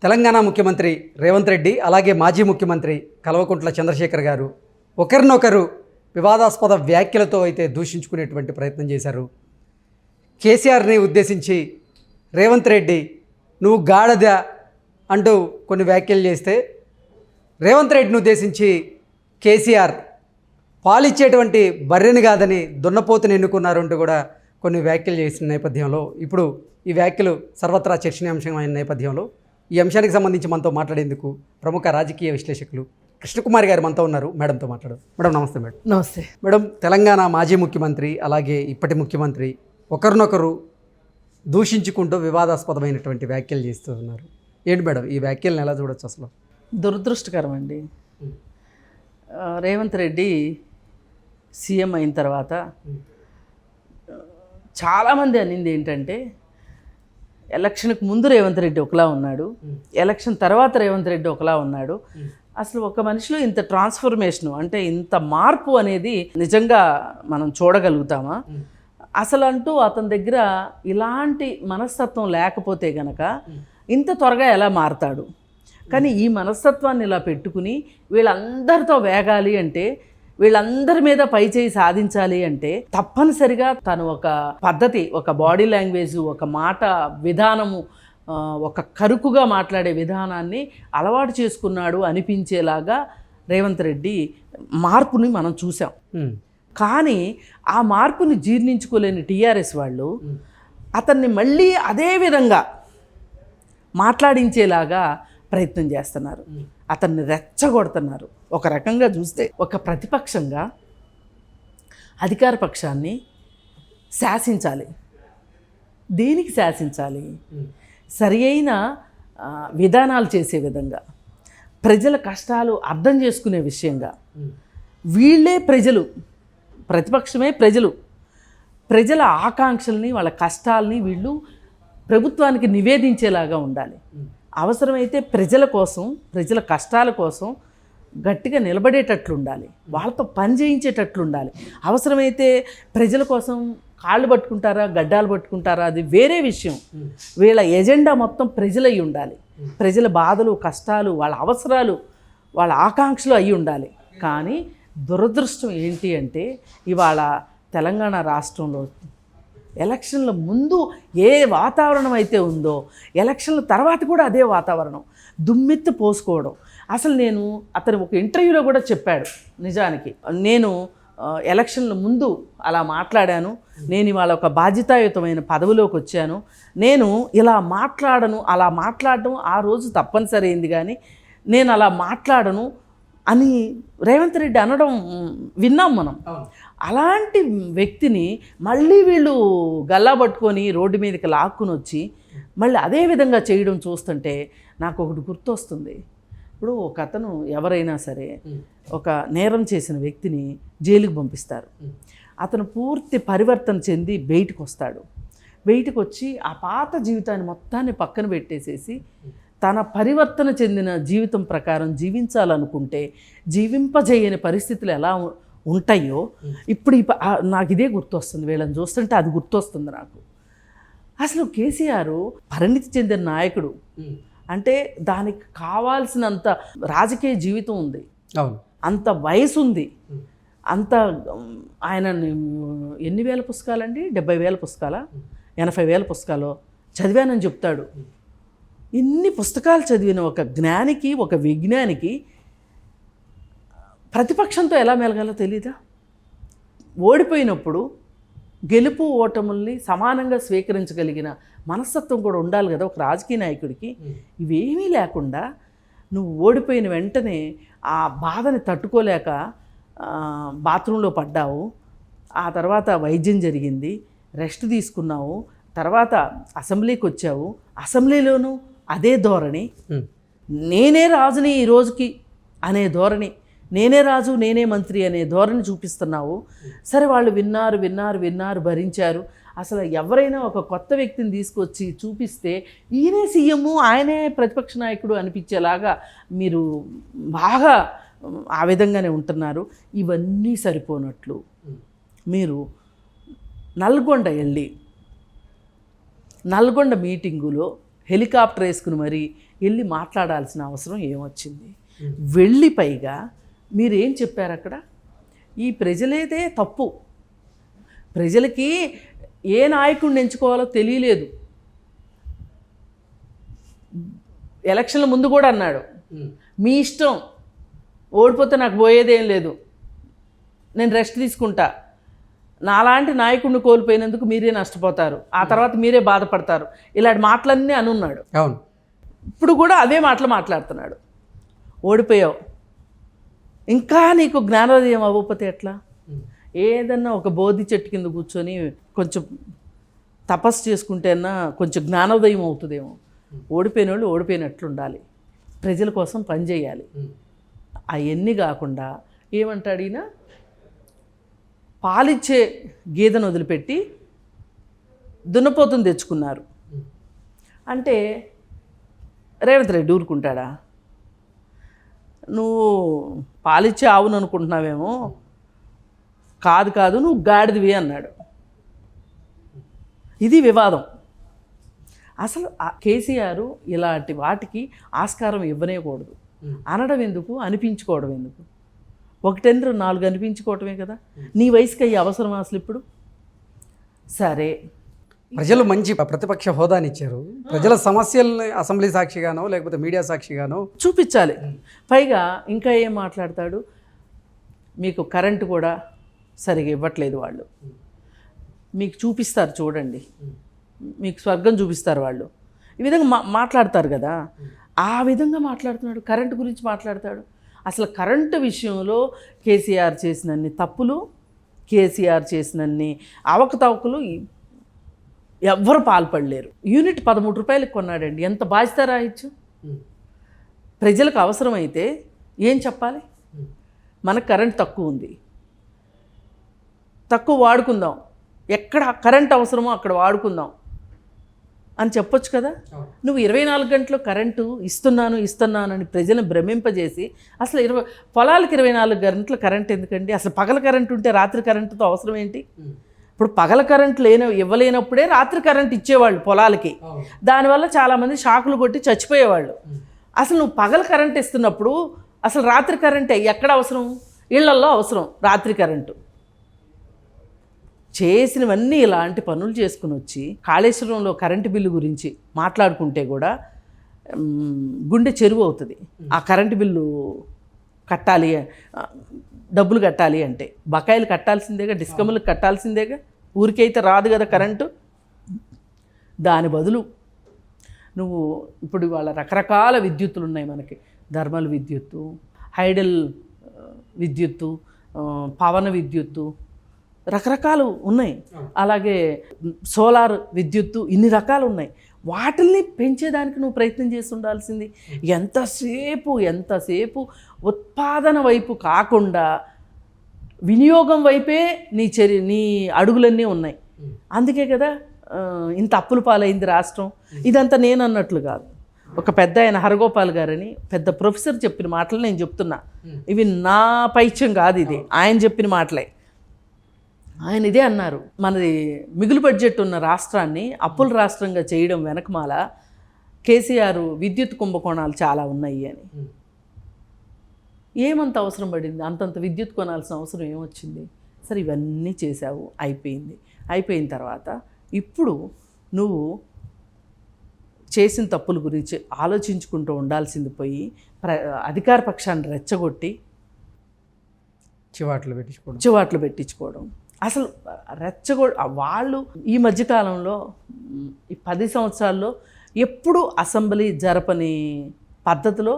తెలంగాణ ముఖ్యమంత్రి రేవంత్ రెడ్డి అలాగే మాజీ ముఖ్యమంత్రి కల్వకుంట్ల చంద్రశేఖర్ గారు ఒకరినొకరు వివాదాస్పద వ్యాఖ్యలతో అయితే దూషించుకునేటువంటి ప్రయత్నం చేశారు. కేసీఆర్ని ఉద్దేశించి రేవంత్ రెడ్డి నువ్వు గాడిద అంటూ కొన్ని వ్యాఖ్యలు చేస్తే, రేవంత్ రెడ్డిని ఉద్దేశించి కేసీఆర్ పాలిచ్చేటువంటి బర్రెని కాదని దున్నపోతుని ఎన్నుకున్నారు అంటూ కూడా కొన్ని వ్యాఖ్యలు చేసిన నేపథ్యంలో ఇప్పుడు ఈ వ్యాఖ్యలు సర్వత్రా చర్చనీయాంశమైన నేపథ్యంలో ఈ అంశానికి సంబంధించి మనతో మాట్లాడేందుకు ప్రముఖ రాజకీయ విశ్లేషకులు కృష్ణకుమారి గారు మనతో ఉన్నారు. మేడంతో మాట్లాడదు. మేడం నమస్తే. మేడం నమస్తే. మేడం, తెలంగాణ మాజీ ముఖ్యమంత్రి అలాగే ఇప్పటి ముఖ్యమంత్రి ఒకరినొకరు దూషించుకుంటూ వివాదాస్పదమైనటువంటి వ్యాఖ్యలు చేస్తూ ఉన్నారు. ఏంటి మేడం ఈ వ్యాఖ్యలను ఎలా చూడొచ్చు? అసలు దురదృష్టకరం అండి. రేవంత్ రెడ్డి సీఎం అయిన తర్వాత చాలామంది అనింది ఏంటంటే, ఎలక్షన్కి ముందు రేవంత్ రెడ్డి ఒకలా ఉన్నాడు, ఎలక్షన్ తర్వాత రేవంత్ రెడ్డి ఒకలా ఉన్నాడు. అసలు ఒక మనిషిలో ఇంత ట్రాన్స్ఫర్మేషను అంటే ఇంత మార్పు అనేది నిజంగా మనం చూడగలుగుతామా? అసలు అంటూ అతని దగ్గర ఇలాంటి మనస్తత్వం లేకపోతే గనక ఇంత త్వరగా ఎలా మారతాడు? కానీ ఈ మనస్తత్వాన్ని ఇలా పెట్టుకుని వీళ్ళందరితో వేగాలి అంటే, వీళ్ళందరి మీద పైచేయి సాధించాలి అంటే తప్పనిసరిగా తను ఒక పద్ధతి, ఒక బాడీ లాంగ్వేజ్, ఒక మాట విధానము, ఒక కరుకుగా మాట్లాడే విధానాన్ని అలవాటు చేసుకున్నాడు అనిపించేలాగా రేవంత్ రెడ్డి మార్పుని మనం చూసాం. కానీ ఆ మార్పుని జీర్ణించుకోలేని టీఆర్ఎస్ వాళ్ళు అతన్ని మళ్ళీ అదే విధంగా మాట్లాడించేలాగా ప్రయత్నం చేస్తున్నారు, అతన్ని రెచ్చగొడుతున్నారు. ఒక రకంగా చూస్తే ఒక ప్రతిపక్షంగా అధికార పక్షాన్ని శాసించాలి. దేనికి శాసించాలి? సరి అయిన విధానాలు చేసే విధంగా, ప్రజల కష్టాలు అర్థం చేసుకునే విషయంగా. వీళ్ళే ప్రజలు, ప్రతిపక్షమే ప్రజలు. ప్రజల ఆకాంక్షల్ని, వాళ్ళ కష్టాలని వీళ్ళు ప్రభుత్వానికి నివేదించేలాగా ఉండాలి. అవసరమైతే ప్రజల కోసం, ప్రజల కష్టాల కోసం గట్టిగా నిలబడేటట్లు ఉండాలి, వాళ్ళతో పని చేయించేటట్లు ఉండాలి. అవసరమైతే ప్రజల కోసం కాళ్ళు పట్టుకుంటారా, గడ్డాలు పట్టుకుంటారా, అది వేరే విషయం. వీళ్ళ ఎజెండా మొత్తం ప్రజలై ఉండాలి. ప్రజల బాధలు, కష్టాలు, వాళ్ళ అవసరాలు, వాళ్ళ ఆకాంక్షలు అయి ఉండాలి. కానీ దురదృష్టం ఏంటి అంటే, ఇవాళ తెలంగాణ రాష్ట్రంలో ఎలక్షన్ల ముందు ఏ వాతావరణం అయితే ఉందో, ఎలక్షన్ల తర్వాత కూడా అదే వాతావరణం, దుమ్మెత్తి పోసుకోవడం. అసలు నేను అతను ఒక ఇంటర్వ్యూలో కూడా చెప్పాడు, నిజానికి నేను ఎలక్షన్ల ముందు అలా మాట్లాడాను, నేను ఇవాళ ఒక బాధ్యతాయుతమైన పదవిలోకి వచ్చాను, నేను ఇలా మాట్లాడను, అలా మాట్లాడడం ఆ రోజు తప్పనిసరి అయింది, కానీ నేను అలా మాట్లాడను అని రేవంత్ రెడ్డి అనడం విన్నాం మనం. అలాంటి వ్యక్తిని మళ్ళీ వీళ్ళు గల్లా పట్టుకొని రోడ్డు మీదకి లాక్కుని వచ్చి మళ్ళీ అదే విధంగా చేయడం చూస్తుంటే నాకు ఒకటి గుర్తొస్తుంది. ఇప్పుడు ఒక అతను ఎవరైనా సరే ఒక నేరం చేసిన వ్యక్తిని జైలుకి పంపిస్తారు. అతను పూర్తి పరివర్తన చెంది బయటకు వస్తాడు. బయటకు వచ్చి ఆ పాత జీవితాన్ని మొత్తాన్ని పక్కన పెట్టేసేసి తన పరివర్తన చెందిన జీవితం ప్రకారం జీవించాలనుకుంటే జీవింపజేయని పరిస్థితులు ఎలా ఉంటాయో ఇప్పుడు నాకు ఇదే గుర్తొస్తుంది. వీళ్ళని చూస్తుంటే అది గుర్తొస్తుంది నాకు. అసలు కేసీఆర్ పరిణితి చెందిన నాయకుడు అంటే దానికి కావాల్సినంత రాజకీయ జీవితం ఉంది, అంత వయసు ఉంది, అంత ఆయన ఎన్ని వేల పుస్తకాలండి? 70,000 పుస్తకాలా, 80,000 పుస్తకాలు చదివానని చెప్తాడు. ఇన్ని పుస్తకాలు చదివిన ఒక జ్ఞానికి, ఒక విజ్ఞానికి ప్రతిపక్షంతో ఎలా మెలగాలో తెలీదా? ఓడిపోయినప్పుడు గెలుపు ఓటముల్ని సమానంగా స్వీకరించగలిగిన మనస్తత్వం కూడా ఉండాలి కదా ఒక రాజకీయ నాయకుడికి. ఇవేమీ లేకుండా నువ్వు ఓడిపోయిన వెంటనే ఆ బాధని తట్టుకోలేక బాత్రూంలో పడ్డావు, ఆ తర్వాత వైద్యం జరిగింది, రెస్ట్ తీసుకున్నావు, తర్వాత అసెంబ్లీకి వచ్చావు, అసెంబ్లీలోనూ అదే ధోరణి, నేనే రాజుని ఈ రోజుకి అనే ధోరణి, నేనే రాజు నేనే మంత్రి అనే ధోరణి చూపిస్తున్నావు. సరే, వాళ్ళు విన్నారు, భరించారు. అసలు ఎవరైనా ఒక కొత్త వ్యక్తిని తీసుకొచ్చి చూపిస్తే ఈయనే సీఎం, ఆయనే ప్రతిపక్ష నాయకుడు అనిపించేలాగా మీరు బాగా ఆ విధంగానే ఉంటున్నారు. ఇవన్నీ సరిపోనట్లు మీరు నల్గొండ వెళ్ళి, నల్గొండ మీటింగులో హెలికాప్టర్ వేసుకుని మరి వెళ్ళి మాట్లాడాల్సిన అవసరం ఏమొచ్చింది? వెళ్ళి పైగా మీరేం చెప్పారు అక్కడ? ఈ ప్రజలేదే తప్పు, ప్రజలకి ఏ నాయకుడిని ఎంచుకోవాలో తెలియలేదు. ఎలక్షన్ల ముందు కూడా అన్నాడు, మీ ఇష్టం, ఓడిపోతే నాకు పోయేదేం లేదు, నేను రెస్ట్ తీసుకుంటా, నాలాంటి నాయకుడిని కోల్పోయినందుకు మీరే నష్టపోతారు, ఆ తర్వాత మీరే బాధపడతారు, ఇలాంటి మాటలన్నీ అనున్నాడు. అవును. ఇప్పుడు కూడా అవే మాటలు మాట్లాడుతున్నాడు. ఓడిపోయావు, ఇంకా నీకు జ్ఞానోదయం అవ్వకపోతే ఎట్లా? ఏదన్నా ఒక బోధి చెట్టు కింద కూర్చొని కొంచెం తపస్సు చేసుకుంటేనా కొంచెం జ్ఞానోదయం అవుతుందేమో. ఓడిపోయిన వాళ్ళు ఓడిపోయినట్లు ఉండాలి, ప్రజల కోసం పనిచేయాలి. అవన్నీ కాకుండా ఏమంటాడు ఈయన, పాలిచ్చే గీదను వదిలిపెట్టి దున్నపోతుని తెచ్చుకున్నారు అంటే రేవంత్ రెడ్డి ఊరుకుంటాడా? నువ్వు పాలిచ్చే ఆవును అనుకుంటున్నావేమో, కాదు కాదు నువ్వు గాడిదివి అన్నాడు. ఇది వివాదం. అసలు కేసీఆర్ ఇలాంటి వాటికి ఆస్కారం ఇవ్వనేకూడదు. అనడం ఎందుకు, అనిపించుకోవడం ఎందుకు? 1-4 అనిపించుకోవటమే కదా. నీ వయసుకి అయ్యే అవసరం అసలు ఇప్పుడు? సరే, ప్రజలు మంచి ప్రతిపక్ష హోదానిచ్చారు, ప్రజల సమస్యల్ని అసెంబ్లీ సాక్షిగానో లేకపోతే మీడియా సాక్షిగానో చూపించాలి. పైగా ఇంకా ఏం మాట్లాడతాడు, మీకు కరెంటు కూడా సరిగా ఇవ్వట్లేదు వాళ్ళు, మీకు చూపిస్తారు చూడండి, మీకు స్వర్గం చూపిస్తారు వాళ్ళు, ఈ విధంగా మాట్లాడతారు కదా. ఆ విధంగా మాట్లాడుతున్నాడు, కరెంటు గురించి మాట్లాడతాడు. అసలు కరెంటు విషయంలో కేసీఆర్ చేసినన్ని తప్పులు, కేసీఆర్ చేసినన్ని అవకతవకలు ఎవ్వరు పాల్పడలేరు. యూనిట్ 13 రూపాయలకు కొన్నాడండి, ఎంత బాధ్యత రాయొచ్చు? ప్రజలకు అవసరమైతే ఏం చెప్పాలి? మనకు కరెంట్ తక్కువ ఉంది, తక్కువ వాడుకుందాం, ఎక్కడ కరెంట్ అవసరమో అక్కడ వాడుకుందాం అని చెప్పొచ్చు కదా. నువ్వు 24 గంటలు కరెంటు ఇస్తున్నానని ప్రజలను భ్రమింపజేసి అసలు పొలాలకు 24 గంటలు కరెంట్ ఎందుకండి? అసలు పగల కరెంటు ఉంటే రాత్రి కరెంటుతో అవసరం ఏంటి? ఇప్పుడు పగల కరెంట్ ఇవ్వలేనప్పుడే రాత్రి కరెంట్ ఇచ్చేవాళ్ళు పొలాలకి, దానివల్ల చాలామంది షాకులు కొట్టి చచ్చిపోయేవాళ్ళు. అసలు నువ్వు పగల కరెంట్ ఇస్తున్నప్పుడు అసలు రాత్రి కరెంటే ఎక్కడ అవసరం? ఇళ్లల్లో అవసరం రాత్రి కరెంటు. చేసినవన్నీ ఇలాంటి పనులు చేసుకుని వచ్చి కాళేశ్వరంలో కరెంటు బిల్లు గురించి మాట్లాడుకుంటే కూడా గుండె చెరువు అవుతుంది. ఆ కరెంటు బిల్లు కట్టాలి, డబ్బులు కట్టాలి అంటే బకాయిలు కట్టాల్సిందేగా, డిస్కమ్లకు కట్టాల్సిందేగా, ఊరికైతే రాదు కదా కరెంటు. దాని బదులు నువ్వు ఇప్పుడు వాళ్ళ రకరకాల విద్యుత్తులు ఉన్నాయి మనకి, థర్మల్ విద్యుత్తు, హైడల్ విద్యుత్తు, పవన విద్యుత్తు, రకరకాలు ఉన్నాయి. అలాగే సోలార్ విద్యుత్తు, ఇన్ని రకాలు ఉన్నాయి. వాటిల్ని పెంచేదానికి నువ్వు ప్రయత్నం చేసి ఉండాల్సింది. ఎంతసేపు ఉత్పాదన వైపు కాకుండా వినియోగం వైపే నీ అడుగులన్నీ ఉన్నాయి. అందుకే కదా ఇంత అప్పుల పాలైంది రాష్ట్రం. ఇదంతా నేను అన్నట్లు కాదు, ఒక పెద్ద ఆయన హరగోపాల్ గారని పెద్ద ప్రొఫెసర్ చెప్పిన మాటలు నేను చెప్తున్నా. ఇవి నా పైత్యం కాదు, ఇది ఆయన చెప్పిన మాటలే. ఆయన ఇదే అన్నారు, మనది మిగులు బడ్జెట్ ఉన్న రాష్ట్రాన్ని అప్పుల రాష్ట్రంగా చేయడం వెనకమాల కేసీఆర్ విద్యుత్ కుంభకోణాలు చాలా ఉన్నాయి అని. ఏమంత అవసరం పడింది? అంతంత విద్యుత్ కొనాల్సిన అవసరం ఏమొచ్చింది? సరే, ఇవన్నీ చేసావు, అయిపోయిన తర్వాత ఇప్పుడు నువ్వు చేసిన తప్పుల గురించి ఆలోచించుకుంటూ ఉండాల్సింది పోయి అధికార పక్షాన్ని రెచ్చగొట్టి చివాట్లు పెట్టించుకోవడం. అసలు వాళ్ళు ఈ మధ్యకాలంలో ఈ 10 సంవత్సరాల్లో ఎప్పుడు అసెంబ్లీ జరపని పద్ధతిలో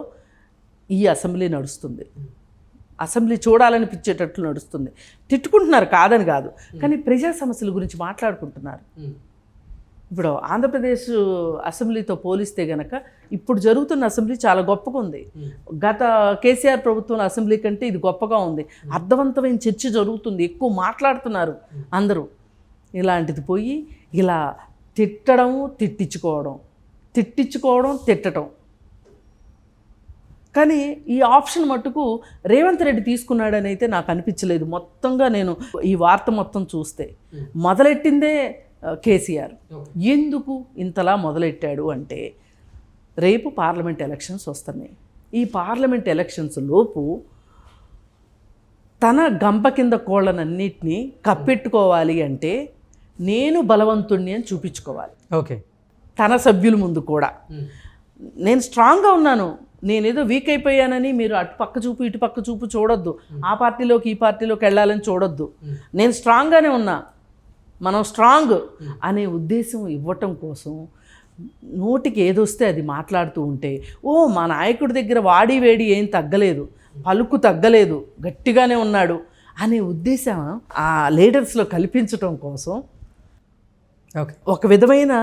ఈ అసెంబ్లీ నడుస్తుంది. అసెంబ్లీ చూడాలనిపించేటట్లు నడుస్తుంది. తిట్టుకుంటున్నారు కాదని కాదు, కానీ ప్రజా సమస్యల గురించి మాట్లాడుకుంటున్నారు. ఇప్పుడు ఆంధ్రప్రదేశ్ అసెంబ్లీతో పోలిస్తే గనక ఇప్పుడు జరుగుతున్న అసెంబ్లీ చాలా గొప్పగా ఉంది. గత కేసీఆర్ ప్రభుత్వం అసెంబ్లీ కంటే ఇది గొప్పగా ఉంది. అర్థవంతమైన చర్చ జరుగుతుంది, ఎక్కువ మాట్లాడుతున్నారు అందరూ. ఇలాంటిది పోయి ఇలా తిట్టడం, తిట్టడం. కానీ ఈ ఆప్షన్ మట్టుకు రేవంత్ రెడ్డి తీసుకున్నాడని అయితే నాకు అనిపించలేదు. మొత్తంగా నేను ఈ వార్త మొత్తం చూస్తే మొదలెట్టిందే కేసీఆర్. ఎందుకు ఇంతలా మొదలెట్టాడు అంటే రేపు పార్లమెంట్ ఎలక్షన్స్ వస్తున్నాయి. ఈ పార్లమెంట్ ఎలక్షన్స్ లోపు తన గంప కింద కోళ్ళనన్నిటినీ కప్పెట్టుకోవాలి అంటే నేను బలవంతుణ్ణి అని చూపించుకోవాలి. ఓకే. తన సభ్యుల ముందు కూడా నేను స్ట్రాంగ్గా ఉన్నాను, నేనేదో వీక్ అయిపోయానని మీరు అటు పక్క చూపు ఇటు పక్క చూపు చూడొద్దు, ఆ పార్టీలోకి ఈ పార్టీలోకి వెళ్ళాలని చూడొద్దు, నేను స్ట్రాంగ్గానే ఉన్నా, మనం స్ట్రాంగ్ అనే ఉద్దేశం ఇవ్వటం కోసం నోటికి ఏదొస్తే అది మాట్లాడుతూ ఉంటే, ఓ మా నాయకుడి దగ్గర వాడి వేడి ఏం తగ్గలేదు, పలుకు తగ్గలేదు, గట్టిగానే ఉన్నాడు అనే ఉద్దేశం ఆ లీడర్స్లో కల్పించటం కోసం ఓకే. ఒక విధమైన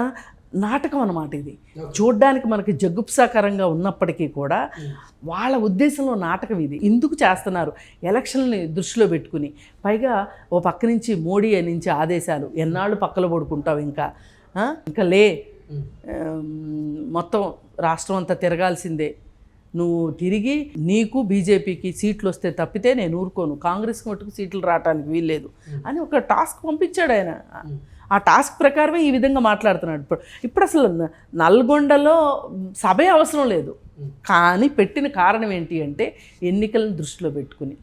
నాటకం అన్నమాట ఇది. చూడ్డానికి మనకి జగుప్సాకరంగా ఉన్నప్పటికీ కూడా వాళ్ళ ఉద్దేశంలో నాటకం ఇది. ఎందుకు చేస్తున్నారు? ఎలక్షన్ని దృష్టిలో పెట్టుకుని. పైగా ఓ పక్క నుంచి మోడీ నుంచి ఆదేశాలు, ఎన్నాళ్ళు పక్కలో పడుకుంటావు, ఇంకా లే, మొత్తం రాష్ట్రం అంతా తిరగాల్సిందే, నువ్వు తిరిగి నీకు బీజేపీకి సీట్లు వస్తే తప్పితే నేను ఊరుకోను, కాంగ్రెస్ మట్టుకు సీట్లు రావడానికి వీల్లేదు అని ఒక టాస్క్ పంపించాడు ఆయన. ఆ టాస్క్ ప్రకారమే ఈ విధంగా మాట్లాడుతున్నాడు. ఇప్పుడు అసలు నల్గొండలో సభే అవసరం లేదు, కానీ పెట్టిన కారణం ఏంటి అంటే ఎన్నికలను దృష్టిలో పెట్టుకుని.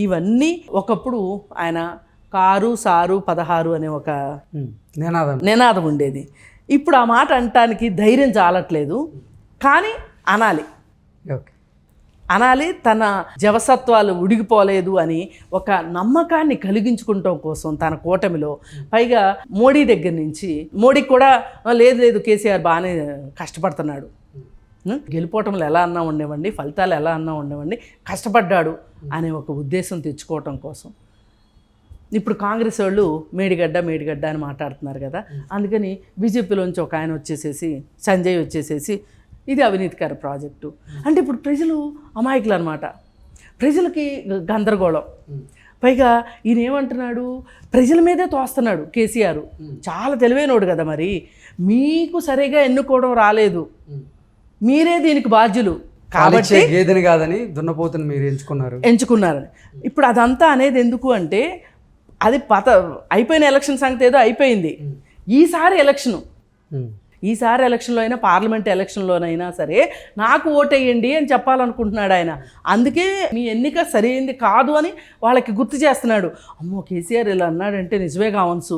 ఇవన్నీ ఒకప్పుడు ఆయన కారు సారు 16 అనే ఒక నినాదం ఉండేది. ఇప్పుడు ఆ మాట అనటానికి ధైర్యం చాలట్లేదు, కానీ అనాలి. తన జవసత్వాలు ఉడిగిపోలేదు అని ఒక నమ్మకాన్ని కలిగించుకుంటాం కోసం తన కూటమిలో. పైగా మోడీ దగ్గర నుంచి మోడీకి కూడా లేదు కేసీఆర్ బాగానే కష్టపడుతున్నాడు, గెలుపోవటంలో ఎలా అన్నా ఉండేవండి, ఫలితాలు ఎలా అన్నా ఉండేవండి, కష్టపడ్డాడు అనే ఒక ఉద్దేశం తెచ్చుకోవటం కోసం ఇప్పుడు కాంగ్రెస్ వాళ్ళు మేడిగడ్డ అని మాట్లాడుతున్నారు కదా. అందుకని బీజేపీలోంచి ఒక ఆయన వచ్చేసేసి, సంజయ్ వచ్చేసేసి ఇది అవినీతికర ప్రాజెక్టు అంటే ఇప్పుడు ప్రజలు అమాయకులు అనమాట, ప్రజలకి గందరగోళం. పైగా ఈయన ఏమంటున్నాడు, ప్రజల మీదే తోస్తున్నాడు కేసీఆర్. చాలా తెలివైనోడు కదా, మరి మీకు సరిగా ఎన్నుకోవడం రాలేదు, మీరే దీనికి బాధ్యులు కాబట్టి గేదెని కాదని దున్నపోతుని మీరు ఎంచుకున్నారని. ఇప్పుడు అదంతా అనేది ఎందుకు అంటే అది అయిపోయిన ఎలక్షన్ సంగతి ఏదో అయిపోయింది. ఈసారి ఎలక్షన్లో అయినా పార్లమెంట్ ఎలక్షన్లోనైనా సరే నాకు ఓటేయండి అని చెప్పాలనుకుంటున్నాడు ఆయన. అందుకే మీ ఎన్నిక సరైంది కాదు అని వాళ్ళకి గుర్తు చేస్తున్నాడు. అమ్మో కేసీఆర్ ఇలా అన్నాడంటే నిజమే కావచ్చు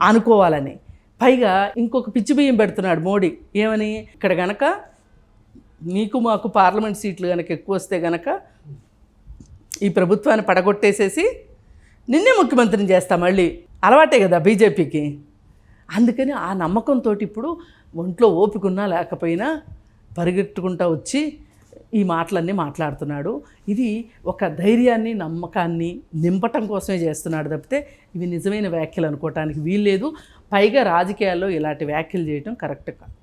అనుకోవాలని. పైగా ఇంకొక పిచ్చి బియ్యం పెడుతున్నాడు మోడీ. ఏమని, ఇక్కడ గనక నీకు మాకు పార్లమెంట్ సీట్లు కనుక ఎక్కువ వస్తే గనక ఈ ప్రభుత్వాన్ని పడగొట్టేసేసి నిన్నే ముఖ్యమంత్రిని చేస్తా, మళ్ళీ అలవాటే కదా బీజేపీకి. అందుకని ఆ నమ్మకంతో ఇప్పుడు ఒంట్లో ఓపికన్నా లేకపోయినా పరిగెట్టుకుంటూ వచ్చి ఈ మాటలన్నీ మాట్లాడుతున్నాడు. ఇది ఒక ధైర్యాన్ని నమ్మకాన్ని నింపటం కోసమే చేస్తున్నాడు తప్పితే ఇవి నిజమైన వ్యాఖ్యలు అనుకోవటానికి వీల్లేదు. పైగా రాజకీయాల్లో ఇలాంటి వ్యాఖ్యలు చేయటం కరెక్ట్ కాదు.